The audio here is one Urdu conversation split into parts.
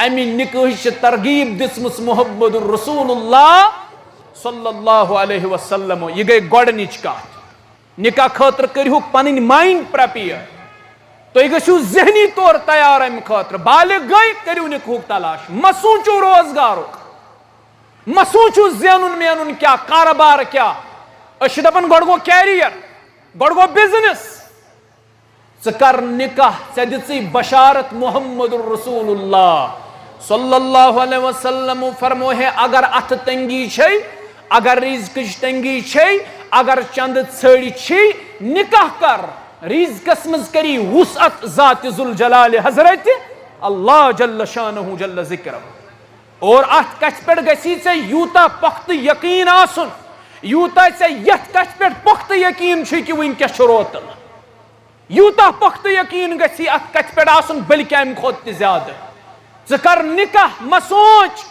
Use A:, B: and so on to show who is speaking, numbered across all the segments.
A: امی نکاح ترغیب دسمس محمد الرسول اللہ صلی اللہ علیہ وسلم. یہ گئی گۄڈنِچ کتھ. نکاح خاطر کرو پنن مائنڈ پریپیئر. تو گھو ذہنی طور تیار ام خاطر. بالغ گئی کرو نکاح تلاش. مہ سوچو روزگارک، مہ سوچو زینن مینن کیا کاروبار کیا. اش دپن گۄڈٕ گوٚو کیریئر، گۄڈٕ گوٚو بزنس. ژٕ کر نکاح، ژےٚ دِژٕے بشارت محمد الرسول اللہ صلی اللہ علیہ وسلم فرمو ہے اگر اتھ تنگی چھے، اگر رزقچ تنگی چھے، اگر چند ژھڑ چھی، نکاح کر. رزقس مز کری وسعت ذات ذوالجلال حضرت اللہ جل شانہ جل ذکرہ. اور ات کتھ پہ گژھی ژے یوتا پختہ یقین آسن، یوتا ژے یتھ کتھ پہ پختہ یقین چھ کہ ونکس چھ روتل، یوتا پختہ یقین گژھی ات کتھ پہ آسن بلکہ امہ کھوتہ تہ زیادہ. ژٕ کر نکاح، مہ سوچ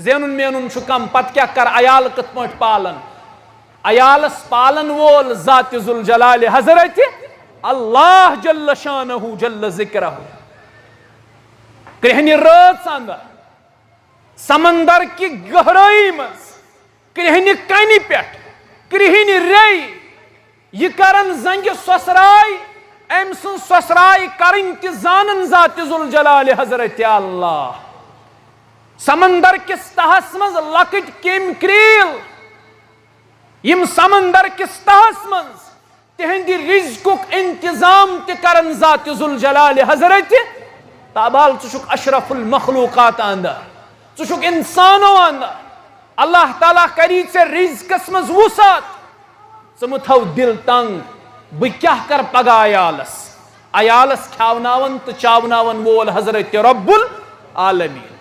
A: زینن مینن چھ کم، پتہ کیا کر عیال کت پٲٹھۍ پالن. عیالس پالن وول ذات ذوالجلال حضرت اللہ جل شانہ جل ذکرہ. کرہنہ رٲژ اندر سمندر کی گہرائی مز، کرہنہ کنہ پٮ۪ٹھ، کرہنہ ریٚیہِ، یہ کرن زنگہ سسرائی، ام سن سسرائی کرن تہ زانن ذات ذوالجلال حضرت اللہ. سمندر کس تہس مز لکٹ کیم کریل، یم سمندر کس تہس مز تہند رزقک انتظام تہ کرن ذات ذوالجلال حضرت. تابال ژٕ اشرف المخلوقات اندر، ژٕ انسانو اندر. اللہ تعالیٰ کری ژے رزقس مز وسعت. ژٕ مہ تھو دل تنگ بہ کیا کر پگہ عیالس. عیالس کھاوناون تو چاوناون وول حضرت رب العالمین.